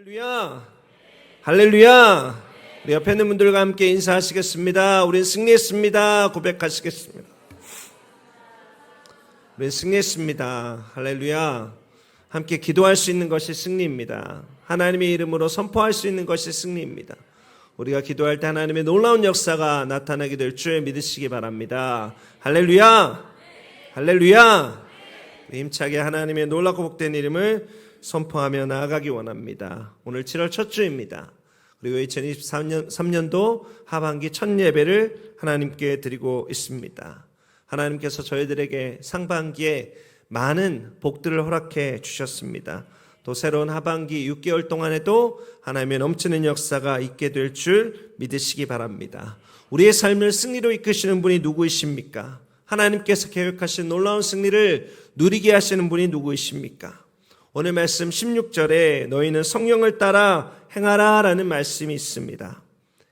할렐루야! 할렐루야! 우리 옆에 있는 분들과 함께 인사하시겠습니다. 우린 승리했습니다. 고백하시겠습니다. 우린 승리했습니다. 할렐루야! 함께 기도할 수 있는 것이 승리입니다. 하나님의 이름으로 선포할 수 있는 것이 승리입니다. 우리가 기도할 때 하나님의 놀라운 역사가 나타나게 될 줄 믿으시기 바랍니다. 할렐루야! 할렐루야! 힘차게 하나님의 놀랍고 복된 이름을 선포하며 나아가기 원합니다. 오늘 7월 첫 주입니다. 그리고 2023년도 하반기 첫 예배를 하나님께 드리고 있습니다. 하나님께서 저희들에게 상반기에 많은 복들을 허락해 주셨습니다. 또 새로운 하반기 6개월 동안에도 하나님의 넘치는 역사가 있게 될 줄 믿으시기 바랍니다. 우리의 삶을 승리로 이끄시는 분이 누구이십니까? 하나님께서 계획하신 놀라운 승리를 누리게 하시는 분이 누구이십니까? 오늘 말씀 16절에 너희는 성령을 따라 행하라 라는 말씀이 있습니다.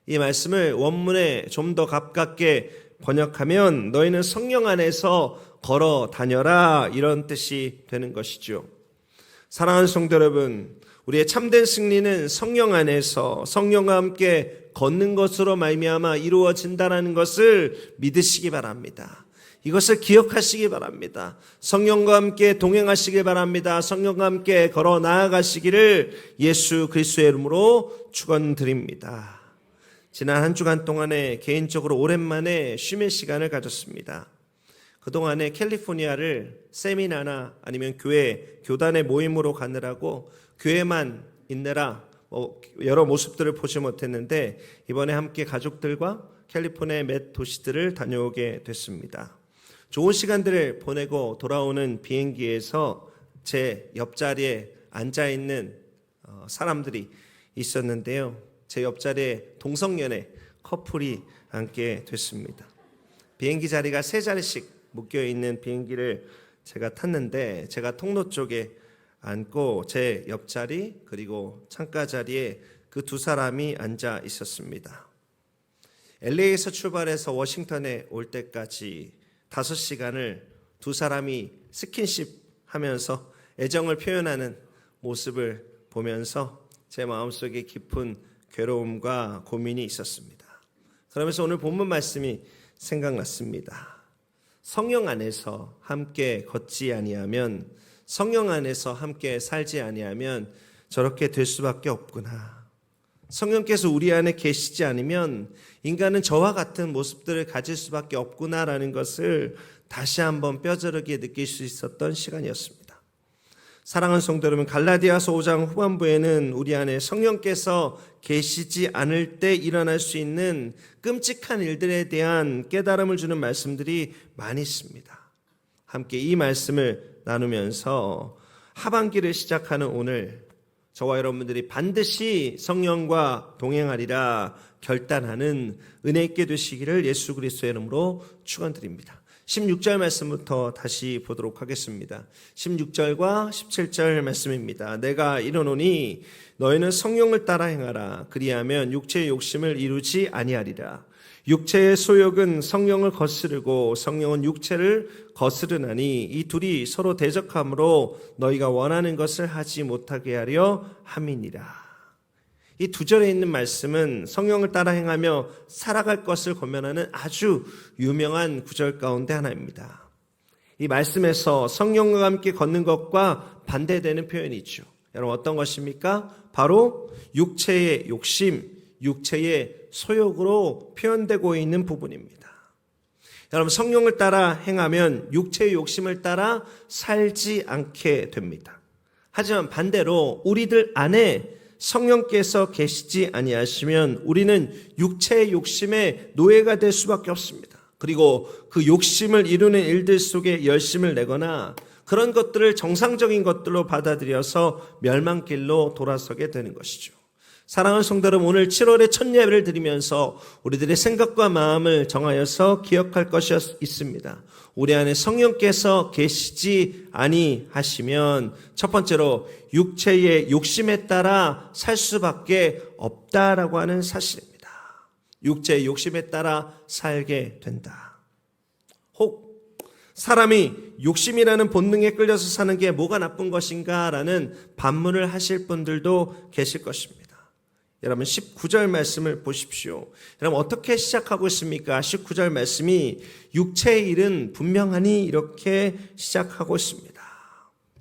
이 말씀을 원문에 좀 더 가깝게 번역하면 너희는 성령 안에서 걸어 다녀라 이런 뜻이 되는 것이죠. 사랑하는 성도 여러분, 우리의 참된 승리는 성령 안에서 성령과 함께 걷는 것으로 말미암아 이루어진다는 것을 믿으시기 바랍니다. 이것을 기억하시기 바랍니다. 성령과 함께 동행하시기 바랍니다. 성령과 함께 걸어 나아가시기를 예수 그리스도의 이름으로 축원드립니다. 지난 한 주간 동안에 개인적으로 오랜만에 쉼의 시간을 가졌습니다. 그동안에 캘리포니아를 세미나나 아니면 교회, 교단의 모임으로 가느라고 교회만 있느라 여러 모습들을 보지 못했는데 이번에 함께 가족들과 캘리포니아의 몇 도시들을 다녀오게 됐습니다. 좋은 시간들을 보내고 돌아오는 비행기에서 제 옆자리에 앉아있는 사람들이 있었는데요. 제 옆자리에 동성연애 커플이 앉게 됐습니다. 비행기 자리가 3자리씩 묶여있는 비행기를 제가 탔는데 제가 통로 쪽에 앉고 제 옆자리 그리고 창가 자리에 그 두 사람이 앉아 있었습니다. LA에서 출발해서 워싱턴에 올 때까지 5시간을 두 사람이 스킨십 하면서 애정을 표현하는 모습을 보면서 제 마음속에 깊은 괴로움과 고민이 있었습니다. 그러면서 오늘 본문 말씀이 생각났습니다. 성령 안에서 함께 걷지 아니하면, 성령 안에서 함께 살지 아니하면 저렇게 될 수밖에 없구나. 성령께서 우리 안에 계시지 않으면 인간은 저와 같은 모습들을 가질 수밖에 없구나라는 것을 다시 한번 뼈저리게 느낄 수 있었던 시간이었습니다. 사랑하는 성도 여러분, 갈라디아서 5장 후반부에는 우리 안에 성령께서 계시지 않을 때 일어날 수 있는 끔찍한 일들에 대한 깨달음을 주는 말씀들이 많이 있습니다. 함께 이 말씀을 나누면서 하반기를 시작하는 오늘 저와 여러분들이 반드시 성령과 동행하리라 결단하는 은혜 있게 되시기를 예수 그리스도의 이름으로 축원드립니다. 16절 말씀부터 다시 보도록 하겠습니다. 16절과 17절 말씀입니다. 내가 이르노니 너희는 성령을 따라 행하라. 그리하면 육체의 욕심을 이루지 아니하리라. 육체의 소욕은 성령을 거스르고 성령은 육체를 거스르나니 이 둘이 서로 대적함으로 너희가 원하는 것을 하지 못하게 하려 함이니라. 이 두 절에 있는 말씀은 성령을 따라 행하며 살아갈 것을 권면하는 아주 유명한 구절 가운데 하나입니다. 이 말씀에서 성령과 함께 걷는 것과 반대되는 표현이죠. 여러분 어떤 것입니까? 바로 육체의 욕심, 육체의 소욕으로 표현되고 있는 부분입니다. 여러분 성령을 따라 행하면 육체의 욕심을 따라 살지 않게 됩니다. 하지만 반대로 우리들 안에 성령께서 계시지 아니하시면 우리는 육체의 욕심의 노예가 될 수밖에 없습니다. 그리고 그 욕심을 이루는 일들 속에 열심을 내거나 그런 것들을 정상적인 것들로 받아들여서 멸망길로 돌아서게 되는 것이죠. 사랑하는 성도 여러분, 오늘 7월의 첫 예배를 드리면서 우리들의 생각과 마음을 정하여서 기억할 것이 있습니다. 우리 안에 성령께서 계시지 아니하시면 첫 번째로 육체의 욕심에 따라 살 수밖에 없다라고 하는 사실입니다. 육체의 욕심에 따라 살게 된다. 혹 사람이 욕심이라는 본능에 끌려서 사는 게 뭐가 나쁜 것인가 라는 반문을 하실 분들도 계실 것입니다. 여러분 19절 말씀을 보십시오. 여러분 어떻게 시작하고 있습니까? 19절 말씀이 육체의 일은 분명하니 이렇게 시작하고 있습니다.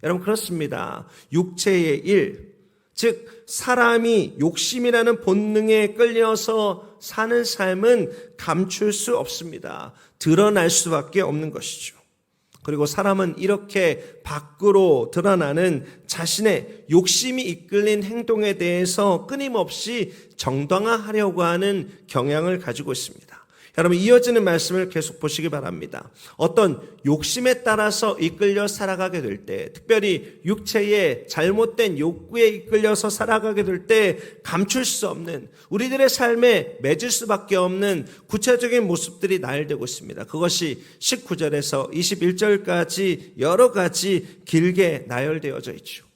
여러분 그렇습니다. 육체의 일, 즉 사람이 욕심이라는 본능에 끌려서 사는 삶은 감출 수 없습니다. 드러날 수밖에 없는 것이죠. 그리고 사람은 이렇게 밖으로 드러나는 자신의 욕심이 이끌린 행동에 대해서 끊임없이 정당화하려고 하는 경향을 가지고 있습니다. 여러분 이어지는 말씀을 계속 보시기 바랍니다. 어떤 욕심에 따라서 이끌려 살아가게 될 때, 특별히 육체의 잘못된 욕구에 이끌려서 살아가게 될 때 감출 수 없는, 우리들의 삶에 맺을 수밖에 없는 구체적인 모습들이 나열되고 있습니다. 그것이 19절에서 21절까지 여러 가지 길게 나열되어져 있죠.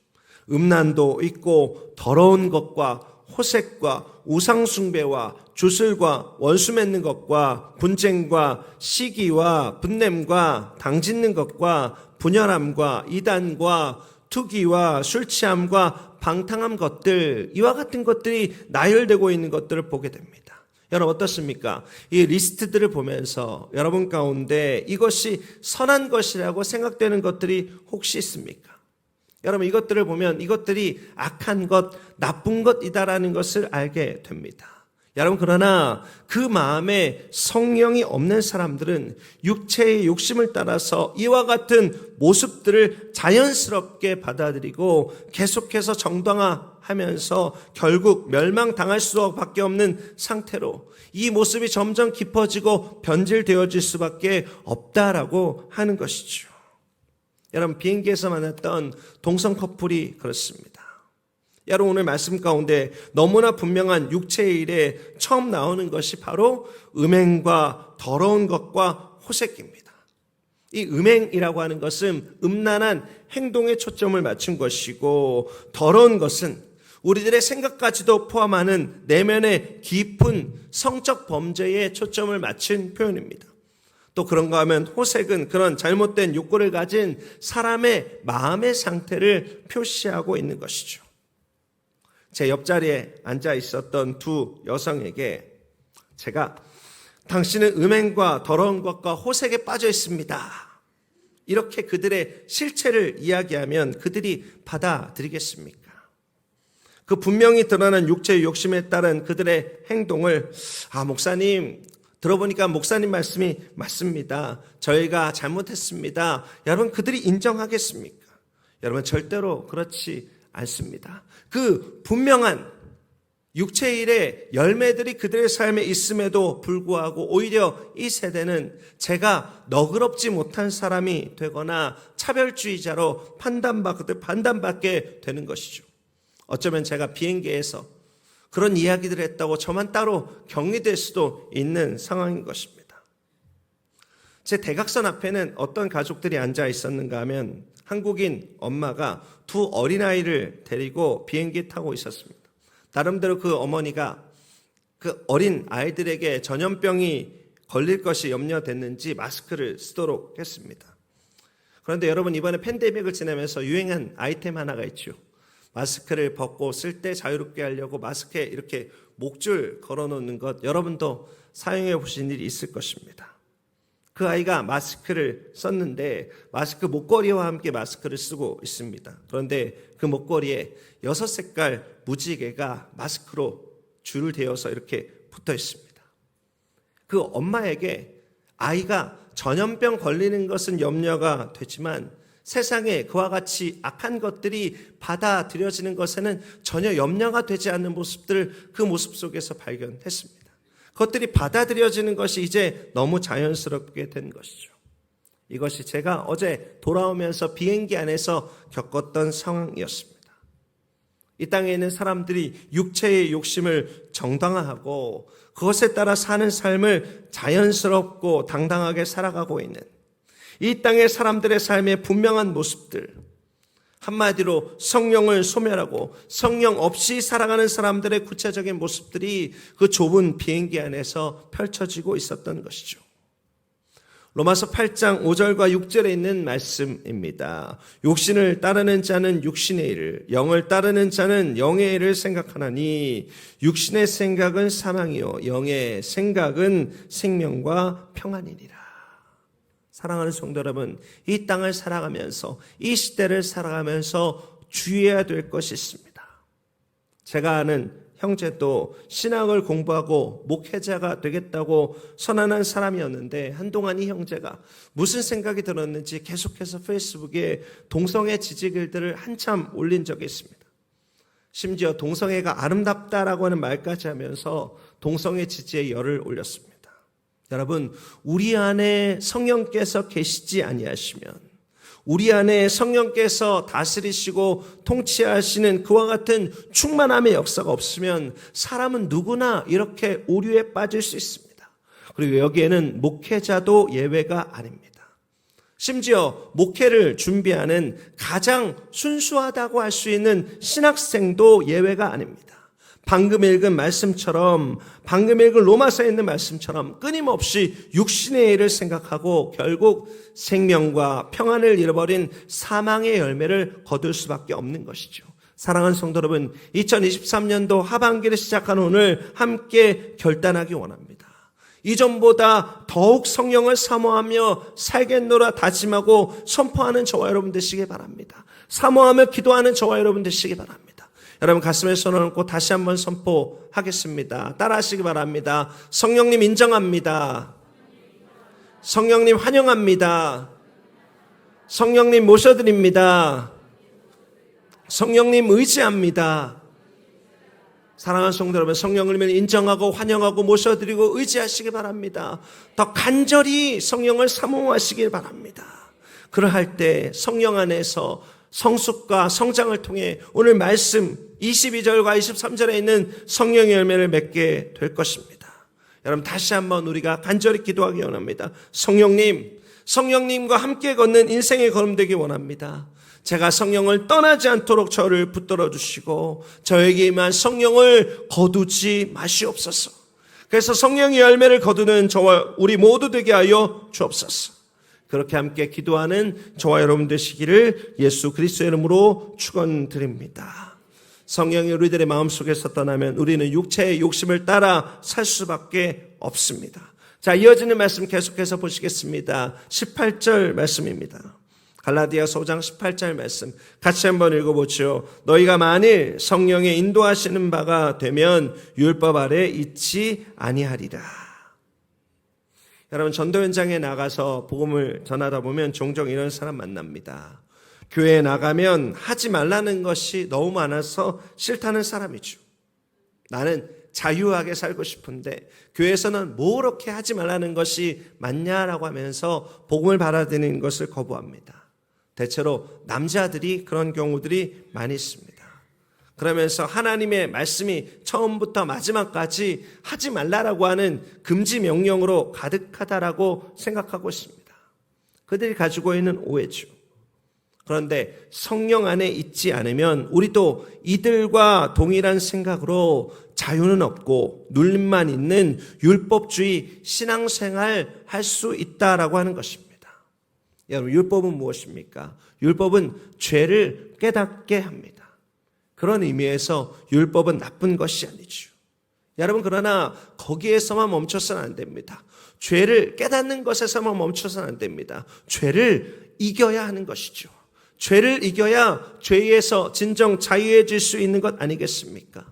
음란도 있고 더러운 것과 호색과 우상숭배와 주술과 원수 맺는 것과 분쟁과 시기와 분냄과 당짓는 것과 분열함과 이단과 투기와 술취함과 방탕한 것들, 이와 같은 것들이 나열되고 있는 것들을 보게 됩니다. 여러분 어떻습니까? 이 리스트들을 보면서 여러분 가운데 이것이 선한 것이라고 생각되는 것들이 혹시 있습니까? 여러분 이것들을 보면 이것들이 악한 것, 나쁜 것이다라는 것을 알게 됩니다. 여러분 그러나 그 마음에 성령이 없는 사람들은 육체의 욕심을 따라서 이와 같은 모습들을 자연스럽게 받아들이고 계속해서 정당화하면서 결국 멸망당할 수밖에 없는 상태로 이 모습이 점점 깊어지고 변질되어질 수밖에 없다라고 하는 것이죠. 여러분 비행기에서 만났던 동성 커플이 그렇습니다. 여러분 오늘 말씀 가운데 너무나 분명한 육체의 일에 처음 나오는 것이 바로 음행과 더러운 것과 호색입니다. 이 음행이라고 하는 것은 음란한 행동에 초점을 맞춘 것이고, 더러운 것은 우리들의 생각까지도 포함하는 내면의 깊은 성적 범죄에 초점을 맞춘 표현입니다. 또 그런가 하면 호색은 그런 잘못된 욕구를 가진 사람의 마음의 상태를 표시하고 있는 것이죠. 제 옆자리에 앉아 있었던 두 여성에게 제가 당신은 음행과 더러운 것과 호색에 빠져 있습니다, 이렇게 그들의 실체를 이야기하면 그들이 받아들이겠습니까? 그 분명히 드러난 육체의 욕심에 따른 그들의 행동을 목사님 들어보니까 목사님 말씀이 맞습니다, 저희가 잘못했습니다, 여러분 그들이 인정하겠습니까? 여러분 절대로 그렇지 않습니다. 그 분명한 육체의 일의 열매들이 그들의 삶에 있음에도 불구하고 오히려 이 세대는 제가 너그럽지 못한 사람이 되거나 차별주의자로 판단받게 되는 것이죠. 어쩌면 제가 비행기에서 그런 이야기들을 했다고 저만 따로 격리될 수도 있는 상황인 것입니다. 제 대각선 앞에는 어떤 가족들이 앉아 있었는가 하면 한국인 엄마가 두 어린아이를 데리고 비행기 타고 있었습니다. 나름대로 그 어머니가 그 어린 아이들에게 전염병이 걸릴 것이 염려됐는지 마스크를 쓰도록 했습니다. 그런데 여러분 이번에 팬데믹을 지나면서 유행한 아이템 하나가 있죠. 마스크를 벗고 쓸 때 자유롭게 하려고 마스크에 이렇게 목줄 걸어놓는 것, 여러분도 사용해 보신 일이 있을 것입니다. 그 아이가 마스크를 썼는데 마스크 목걸이와 함께 마스크를 쓰고 있습니다. 그런데 그 목걸이에 6색깔 무지개가 마스크로 줄을 대어서 이렇게 붙어 있습니다. 그 엄마에게 아이가 전염병 걸리는 것은 염려가 되지만 세상에 그와 같이 악한 것들이 받아들여지는 것에는 전혀 염려가 되지 않는 모습들을 그 모습 속에서 발견했습니다. 그것들이 받아들여지는 것이 이제 너무 자연스럽게 된 것이죠. 이것이 제가 어제 돌아오면서 비행기 안에서 겪었던 상황이었습니다. 이 땅에 있는 사람들이 육체의 욕심을 정당화하고 그것에 따라 사는 삶을 자연스럽고 당당하게 살아가고 있는 이 땅의 사람들의 삶의 분명한 모습들, 한마디로 성령을 소멸하고 성령 없이 살아가는 사람들의 구체적인 모습들이 그 좁은 비행기 안에서 펼쳐지고 있었던 것이죠. 로마서 8장 5절과 6절에 있는 말씀입니다. 육신을 따르는 자는 육신의 일을, 영을 따르는 자는 영의 일을 생각하나니 육신의 생각은 사망이요 영의 생각은 생명과 평안이니라. 사랑하는 성도 여러분, 이 땅을 살아가면서, 이 시대를 살아가면서 주의해야 될 것이 있습니다. 제가 아는 형제도 신학을 공부하고 목회자가 되겠다고 선언한 사람이었는데, 한동안 이 형제가 무슨 생각이 들었는지 계속해서 페이스북에 동성애 지지글들을 한참 올린 적이 있습니다. 심지어 동성애가 아름답다라고 하는 말까지 하면서 동성애 지지에 열을 올렸습니다. 여러분, 우리 안에 성령께서 계시지 아니하시면, 우리 안에 성령께서 다스리시고 통치하시는 그와 같은 충만함의 역사가 없으면 사람은 누구나 이렇게 오류에 빠질 수 있습니다. 그리고 여기에는 목회자도 예외가 아닙니다. 심지어 목회를 준비하는 가장 순수하다고 할 수 있는 신학생도 예외가 아닙니다. 방금 읽은 말씀처럼, 방금 읽은 로마서에 있는 말씀처럼 끊임없이 육신의 일을 생각하고 결국 생명과 평안을 잃어버린 사망의 열매를 거둘 수밖에 없는 것이죠. 사랑하는 성도 여러분, 2023년도 하반기를 시작한 오늘 함께 결단하기 원합니다. 이전보다 더욱 성령을 사모하며 살겠노라 다짐하고 선포하는 저와 여러분 되시기 바랍니다. 사모하며 기도하는 저와 여러분 되시기 바랍니다. 여러분 가슴에 손을 얹고 다시 한번 선포하겠습니다. 따라하시기 바랍니다. 성령님 인정합니다. 성령님 환영합니다. 성령님 모셔드립니다. 성령님 의지합니다. 사랑하는 성도 여러분, 성령을 인정하고 환영하고 모셔드리고 의지하시기 바랍니다. 더 간절히 성령을 사모하시길 바랍니다. 그러할 때 성령 안에서 성숙과 성장을 통해 오늘 말씀 22절과 23절에 있는 성령의 열매를 맺게 될 것입니다. 여러분 다시 한번 우리가 간절히 기도하기 원합니다. 성령님과 함께 걷는 인생의 걸음 되기 원합니다. 제가 성령을 떠나지 않도록 저를 붙들어 주시고 저에게 임한 성령을 거두지 마시옵소서. 그래서 성령의 열매를 거두는 저와 우리 모두 되게 하여 주옵소서. 그렇게 함께 기도하는 저와 여러분 되시기를 예수 그리스도의 이름으로 축원드립니다. 성령이 우리들의 마음속에서 떠나면 우리는 육체의 욕심을 따라 살 수밖에 없습니다. 자, 이어지는 말씀 계속해서 보시겠습니다. 18절 말씀입니다. 갈라디아서 5장 18절 말씀 같이 한번 읽어보죠. 너희가 만일 성령의 인도하시는 바가 되면 율법 아래 있지 아니하리라. 여러분 전도 현장에 나가서 복음을 전하다 보면 종종 이런 사람 만납니다. 교회에 나가면 하지 말라는 것이 너무 많아서 싫다는 사람이죠. 나는 자유하게 살고 싶은데 교회에서는 뭐 그렇게 하지 말라는 것이 맞냐라고 하면서 복음을 받아들이는 것을 거부합니다. 대체로 남자들이 그런 경우들이 많이 있습니다. 그러면서 하나님의 말씀이 처음부터 마지막까지 하지 말라라고 하는 금지 명령으로 가득하다라고 생각하고 있습니다. 그들이 가지고 있는 오해죠. 그런데 성령 안에 있지 않으면 우리도 이들과 동일한 생각으로 자유는 없고 눌림만 있는 율법주의 신앙생활 할 수 있다라고 하는 것입니다. 여러분 율법은 무엇입니까? 율법은 죄를 깨닫게 합니다. 그런 의미에서 율법은 나쁜 것이 아니죠. 여러분 그러나 거기에서만 멈춰서는 안 됩니다. 죄를 깨닫는 것에서만 멈춰서는 안 됩니다. 죄를 이겨야 하는 것이죠. 죄를 이겨야 죄에서 진정 자유해질 수 있는 것 아니겠습니까?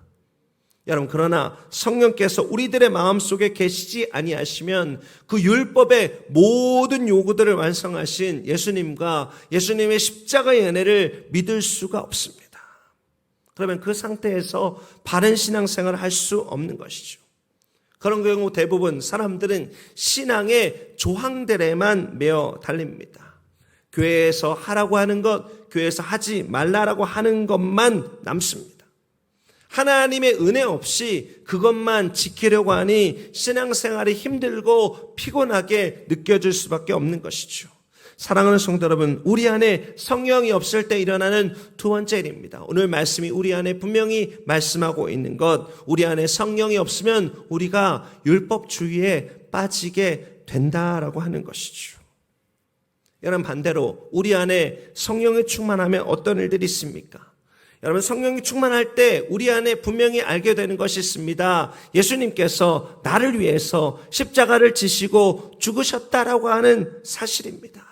여러분 그러나 성령께서 우리들의 마음속에 계시지 아니하시면 그 율법의 모든 요구들을 완성하신 예수님과 예수님의 십자가의 은혜를 믿을 수가 없습니다. 그러면 그 상태에서 바른 신앙생활을 할 수 없는 것이죠. 그런 경우 대부분 사람들은 신앙의 조항들에만 매어 달립니다. 교회에서 하라고 하는 것, 교회에서 하지 말라라고 하는 것만 남습니다. 하나님의 은혜 없이 그것만 지키려고 하니 신앙생활이 힘들고 피곤하게 느껴질 수밖에 없는 것이죠. 사랑하는 성도 여러분, 우리 안에 성령이 없을 때 일어나는 두 번째 일입니다. 오늘 말씀이 우리 안에 분명히 말씀하고 있는 것, 우리 안에 성령이 없으면 우리가 율법주의에 빠지게 된다라고 하는 것이죠. 여러분 반대로 우리 안에 성령이 충만하면 어떤 일들이 있습니까? 여러분 성령이 충만할 때 우리 안에 분명히 알게 되는 것이 있습니다. 예수님께서 나를 위해서 십자가를 지시고 죽으셨다라고 하는 사실입니다.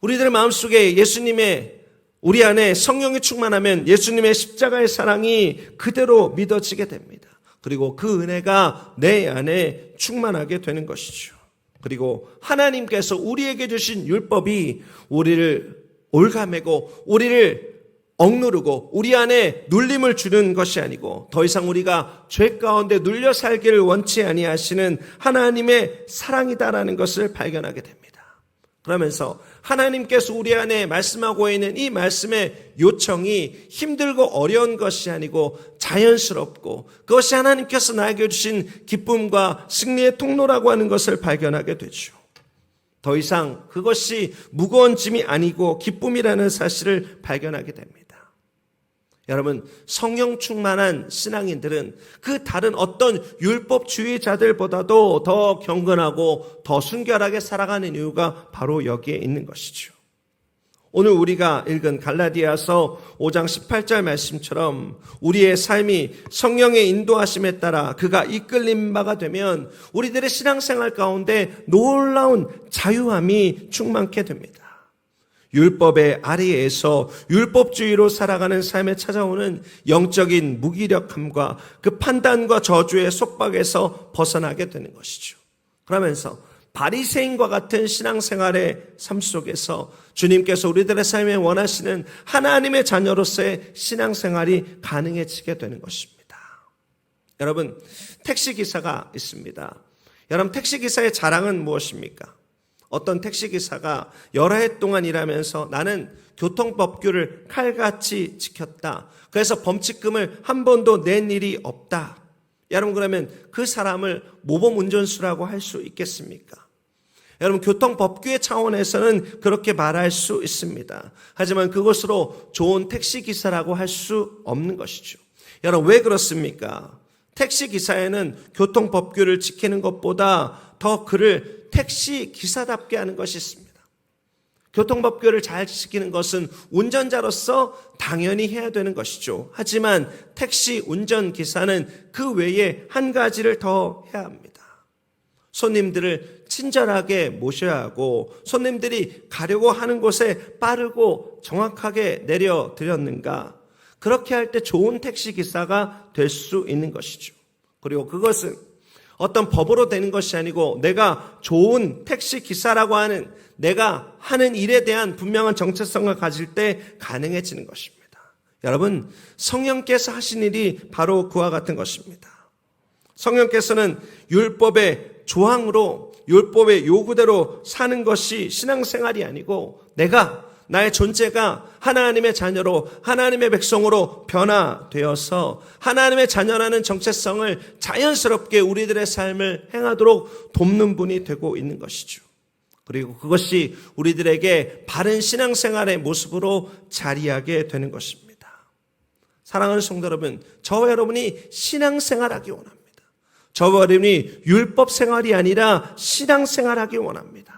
우리들의 마음속에 예수님의 우리 안에 성령이 충만하면 예수님의 십자가의 사랑이 그대로 믿어지게 됩니다. 그리고 그 은혜가 내 안에 충만하게 되는 것이죠. 그리고 하나님께서 우리에게 주신 율법이 우리를 올가매고 우리를 억누르고 우리 안에 눌림을 주는 것이 아니고 더 이상 우리가 죄 가운데 눌려 살기를 원치 아니하시는 하나님의 사랑이다라는 것을 발견하게 됩니다. 그러면서 하나님께서 우리 안에 말씀하고 있는 이 말씀의 요청이 힘들고 어려운 것이 아니고 자연스럽고 그것이 하나님께서 나에게 주신 기쁨과 승리의 통로라고 하는 것을 발견하게 되죠. 더 이상 그것이 무거운 짐이 아니고 기쁨이라는 사실을 발견하게 됩니다. 여러분 성령 충만한 신앙인들은 그 다른 어떤 율법주의자들보다도 더 경건하고 더 순결하게 살아가는 이유가 바로 여기에 있는 것이죠. 오늘 우리가 읽은 갈라디아서 5장 18절 말씀처럼 우리의 삶이 성령의 인도하심에 따라 그가 이끌린 바가 되면 우리들의 신앙생활 가운데 놀라운 자유함이 충만케 됩니다. 율법의 아래에서 율법주의로 살아가는 삶에 찾아오는 영적인 무기력함과 그 판단과 저주의 속박에서 벗어나게 되는 것이죠. 그러면서 바리새인과 같은 신앙생활의 삶 속에서 주님께서 우리들의 삶에 원하시는 하나님의 자녀로서의 신앙생활이 가능해지게 되는 것입니다. 여러분 택시기사가 있습니다. 여러분 택시기사의 자랑은 무엇입니까? 어떤 택시기사가 여러 해 동안 일하면서 나는 교통법규를 칼같이 지켰다. 그래서 범칙금을 한 번도 낸 일이 없다. 여러분 그러면 그 사람을 모범운전수라고 할 수 있겠습니까? 여러분 교통법규의 차원에서는 그렇게 말할 수 있습니다. 하지만 그것으로 좋은 택시기사라고 할 수 없는 것이죠. 여러분 왜 그렇습니까? 택시기사에는 교통법규를 지키는 것보다 더 그를 택시기사답게 하는 것이 있습니다. 교통법규를 잘 지키는 것은 운전자로서 당연히 해야 되는 것이죠. 하지만 택시 운전기사는 그 외에 한 가지를 더 해야 합니다. 손님들을 친절하게 모셔야 하고 손님들이 가려고 하는 곳에 빠르고 정확하게 내려드렸는가, 그렇게 할 때 좋은 택시기사가 될 수 있는 것이죠. 그리고 그것은 어떤 법으로 되는 것이 아니고 내가 좋은 택시기사라고 하는 내가 하는 일에 대한 분명한 정체성을 가질 때 가능해지는 것입니다. 여러분 성령께서 하신 일이 바로 그와 같은 것입니다. 성령께서는 율법의 조항으로 율법의 요구대로 사는 것이 신앙생활이 아니고 내가 나의 존재가 하나님의 자녀로 하나님의 백성으로 변화되어서 하나님의 자녀라는 정체성을 자연스럽게 우리들의 삶을 행하도록 돕는 분이 되고 있는 것이죠. 그리고 그것이 우리들에게 바른 신앙생활의 모습으로 자리하게 되는 것입니다. 사랑하는 성도 여러분, 저와 여러분이 신앙생활하기 원합니다. 저와 여러분이 율법생활이 아니라 신앙생활하기 원합니다.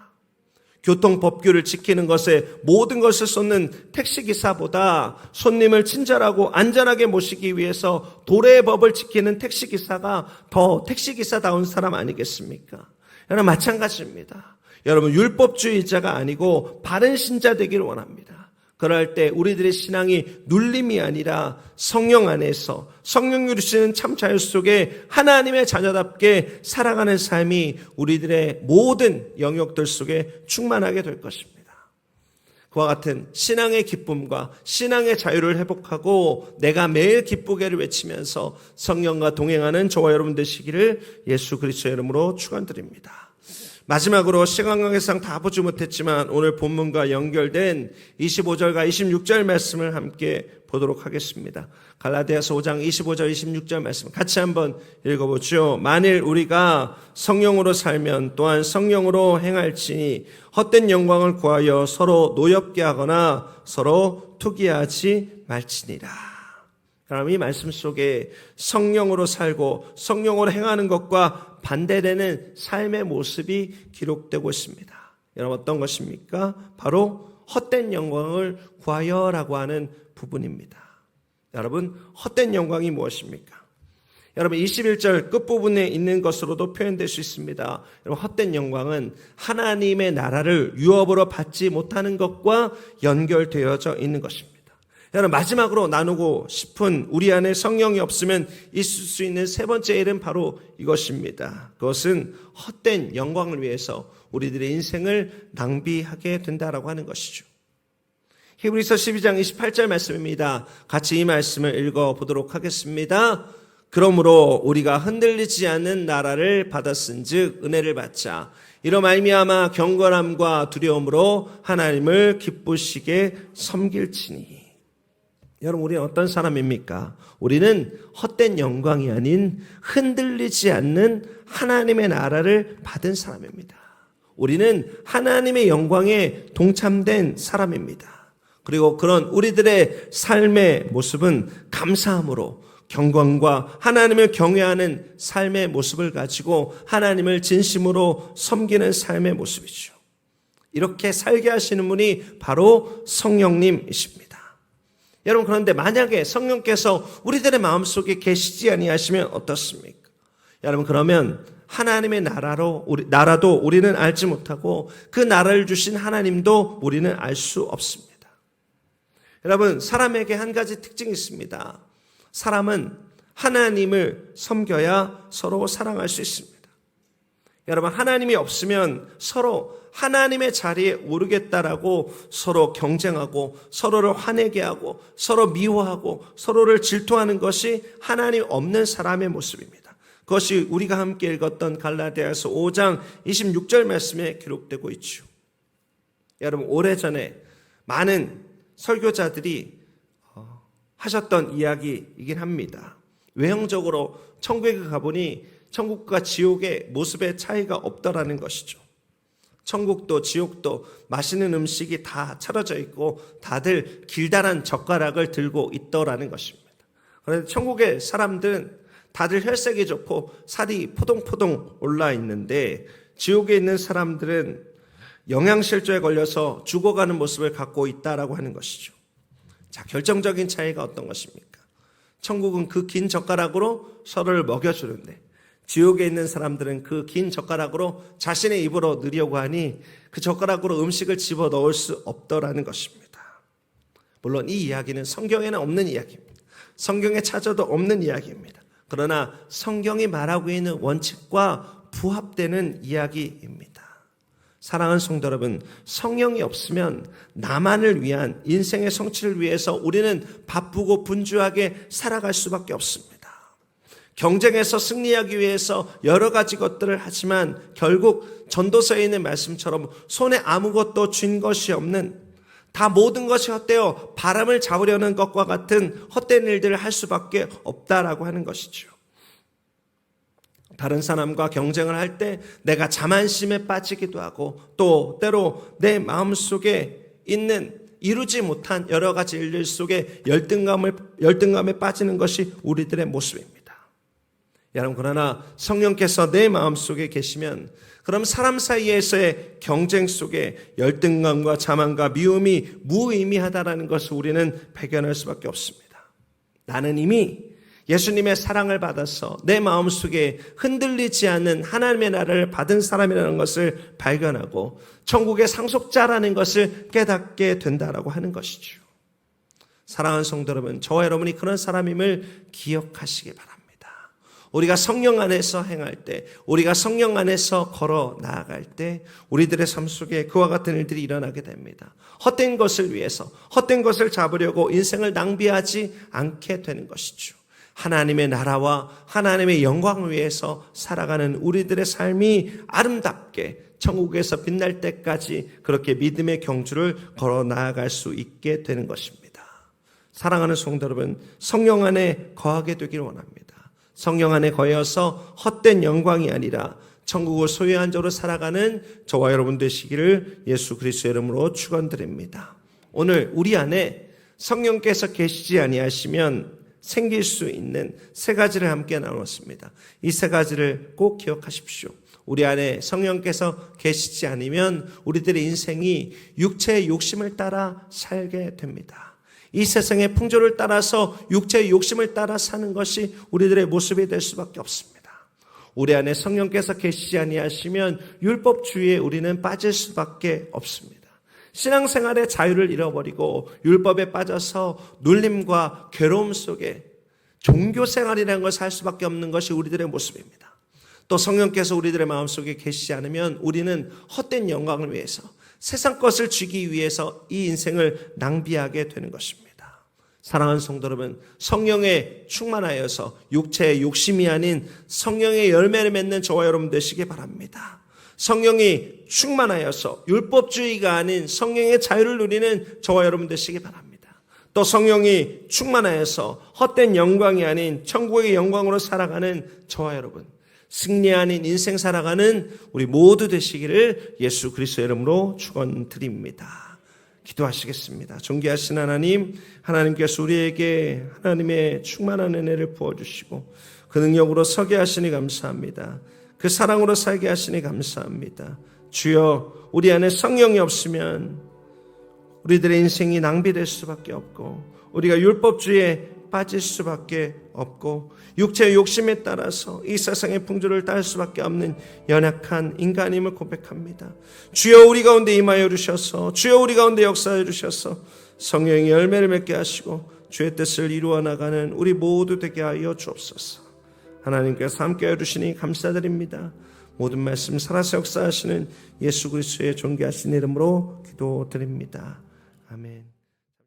교통법규를 지키는 것에 모든 것을 쏟는 택시기사보다 손님을 친절하고 안전하게 모시기 위해서 도래의 법을 지키는 택시기사가 더 택시기사다운 사람 아니겠습니까? 여러분 마찬가지입니다. 여러분 율법주의자가 아니고 바른 신자 되기를 원합니다. 그럴 때 우리들의 신앙이 눌림이 아니라 성령 안에서 성령 누리시는 참 자유 속에 하나님의 자녀답게 살아가는 삶이 우리들의 모든 영역들 속에 충만하게 될 것입니다. 그와 같은 신앙의 기쁨과 신앙의 자유를 회복하고 내가 매일 기쁘게를 외치면서 성령과 동행하는 저와 여러분 되시기를 예수 그리스도의 이름으로 축원드립니다. 마지막으로 시간 관계상 다 보지 못했지만 오늘 본문과 연결된 25절과 26절 말씀을 함께 보도록 하겠습니다. 갈라디아서 5장 25절 26절 말씀 같이 한번 읽어보죠. 만일 우리가 성령으로 살면 또한 성령으로 행할지니 헛된 영광을 구하여 서로 노엽게 하거나 서로 투기하지 말지니라. 그럼 이 말씀 속에 성령으로 살고 성령으로 행하는 것과 반대되는 삶의 모습이 기록되고 있습니다. 여러분 어떤 것입니까? 바로 헛된 영광을 구하여라고 하는 부분입니다. 여러분 헛된 영광이 무엇입니까? 여러분 21절 끝부분에 있는 것으로도 표현될 수 있습니다. 여러분 헛된 영광은 하나님의 나라를 유업으로 받지 못하는 것과 연결되어져 있는 것입니다. 여러분 마지막으로 나누고 싶은 우리 안에 성령이 없으면 있을 수 있는 세 번째 일은 바로 이것입니다. 그것은 헛된 영광을 위해서 우리들의 인생을 낭비하게 된다라고 하는 것이죠. 히브리서 12장 28절 말씀입니다. 같이 이 말씀을 읽어보도록 하겠습니다. 그러므로 우리가 흔들리지 않는 나라를 받았은즉 은혜를 받자. 이로 말미암아 경건함과 두려움으로 하나님을 기쁘시게 섬길지니. 여러분 우리는 어떤 사람입니까? 우리는 헛된 영광이 아닌 흔들리지 않는 하나님의 나라를 받은 사람입니다. 우리는 하나님의 영광에 동참된 사람입니다. 그리고 그런 우리들의 삶의 모습은 감사함으로 경건과 하나님을 경외하는 삶의 모습을 가지고 하나님을 진심으로 섬기는 삶의 모습이죠. 이렇게 살게 하시는 분이 바로 성령님이십니다. 여러분 그런데 만약에 성령께서 우리들의 마음속에 계시지 아니하시면 어떻습니까? 여러분 그러면 하나님의 나라도 우리는 알지 못하고 그 나라를 주신 하나님도 우리는 알 수 없습니다. 여러분 사람에게 한 가지 특징이 있습니다. 사람은 하나님을 섬겨야 서로 사랑할 수 있습니다. 여러분 하나님이 없으면 서로 하나님의 자리에 오르겠다라고 서로 경쟁하고 서로를 화내게 하고 서로 미워하고 서로를 질투하는 것이 하나님 없는 사람의 모습입니다. 그것이 우리가 함께 읽었던 갈라디아서 5장 26절 말씀에 기록되고 있죠. 여러분 오래전에 많은 설교자들이 하셨던 이야기이긴 합니다. 외형적으로 천국에 가보니 천국과 지옥의 모습의 차이가 없더라는 것이죠. 천국도 지옥도 맛있는 음식이 다 차려져 있고 다들 길다란 젓가락을 들고 있더라는 것입니다. 그런데 천국의 사람들은 다들 혈색이 좋고 살이 포동포동 올라 있는데 지옥에 있는 사람들은 영양실조에 걸려서 죽어가는 모습을 갖고 있다라고 하는 것이죠. 자, 결정적인 차이가 어떤 것입니까? 천국은 그 긴 젓가락으로 서로를 먹여주는데 지옥에 있는 사람들은 그 긴 젓가락으로 자신의 입으로 넣으려고 하니 그 젓가락으로 음식을 집어넣을 수 없더라는 것입니다. 물론 이 이야기는 성경에는 없는 이야기입니다. 성경에 찾아도 없는 이야기입니다. 그러나 성경이 말하고 있는 원칙과 부합되는 이야기입니다. 사랑하는 성도 여러분, 성령이 없으면 나만을 위한 인생의 성취를 위해서 우리는 바쁘고 분주하게 살아갈 수밖에 없습니다. 경쟁에서 승리하기 위해서 여러 가지 것들을 하지만 결국 전도서에 있는 말씀처럼 손에 아무것도 쥔 것이 없는 다 모든 것이 헛되어 바람을 잡으려는 것과 같은 헛된 일들을 할 수밖에 없다라고 하는 것이죠. 다른 사람과 경쟁을 할 때 내가 자만심에 빠지기도 하고 또 때로 내 마음속에 있는 이루지 못한 여러 가지 일들 속에 열등감에 빠지는 것이 우리들의 모습입니다. 여러분 그러나 성령께서 내 마음속에 계시면 그럼 사람 사이에서의 경쟁 속에 열등감과 자만과 미움이 무의미하다라는 것을 우리는 발견할 수밖에 없습니다. 나는 이미 예수님의 사랑을 받아서 내 마음속에 흔들리지 않는 하나님의 나라를 받은 사람이라는 것을 발견하고 천국의 상속자라는 것을 깨닫게 된다라고 하는 것이죠. 사랑하는 성도 여러분, 저와 여러분이 그런 사람임을 기억하시기 바랍니다. 우리가 성령 안에서 행할 때, 우리가 성령 안에서 걸어 나아갈 때 우리들의 삶 속에 그와 같은 일들이 일어나게 됩니다. 헛된 것을 위해서, 헛된 것을 잡으려고 인생을 낭비하지 않게 되는 것이죠. 하나님의 나라와 하나님의 영광을 위해서 살아가는 우리들의 삶이 아름답게 천국에서 빛날 때까지 그렇게 믿음의 경주를 걸어 나아갈 수 있게 되는 것입니다. 사랑하는 성도 여러분, 성령 안에 거하게 되기를 원합니다. 성령 안에 거여서 헛된 영광이 아니라 천국을 소유한 자로 살아가는 저와 여러분 되시기를 예수 그리스도의 이름으로 축원드립니다. 오늘 우리 안에 성령께서 계시지 아니하시면 생길 수 있는 세 가지를 함께 나눴습니다. 이 세 가지를 꼭 기억하십시오. 우리 안에 성령께서 계시지 않으면 우리들의 인생이 육체의 욕심을 따라 살게 됩니다. 이 세상의 풍조를 따라서 육체의 욕심을 따라 사는 것이 우리들의 모습이 될 수밖에 없습니다. 우리 안에 성령께서 계시지 아니하시면 율법주의에 우리는 빠질 수밖에 없습니다. 신앙생활의 자유를 잃어버리고 율법에 빠져서 눌림과 괴로움 속에 종교생활이라는 것을 할 수밖에 없는 것이 우리들의 모습입니다. 또 성령께서 우리들의 마음속에 계시지 않으면 우리는 헛된 영광을 위해서 세상 것을 쥐기 위해서 이 인생을 낭비하게 되는 것입니다. 사랑하는 성도 여러분, 성령에 충만하여서 육체의 욕심이 아닌 성령의 열매를 맺는 저와 여러분 되시기 바랍니다. 성령이 충만하여서 율법주의가 아닌 성령의 자유를 누리는 저와 여러분 되시기 바랍니다. 또 성령이 충만하여서 헛된 영광이 아닌 천국의 영광으로 살아가는 저와 여러분, 승리 아닌 인생 살아가는 우리 모두 되시기를 예수 그리스도의 이름으로 축원드립니다. 기도하시겠습니다. 존귀하신 하나님, 하나님께서 우리에게 하나님의 충만한 은혜를 부어주시고 그 능력으로 서게 하시니 감사합니다. 그 사랑으로 살게 하시니 감사합니다. 주여, 우리 안에 성령이 없으면 우리들의 인생이 낭비될 수밖에 없고 우리가 율법주의에 빠질 수밖에 없고 육체의 욕심에 따라서 이 세상의 풍조를 따를 수밖에 없는 연약한 인간임을 고백합니다. 주여, 우리 가운데 임하여 주셔서, 주여, 우리 가운데 역사해 주셔서 성령의 열매를 맺게 하시고 주의 뜻을 이루어 나가는 우리 모두 되게 하여 주옵소서. 하나님께서 함께해 주시니 감사드립니다. 모든 말씀 살아서 역사하시는 예수 그리스도의 존귀하신 이름으로 기도드립니다. 아멘.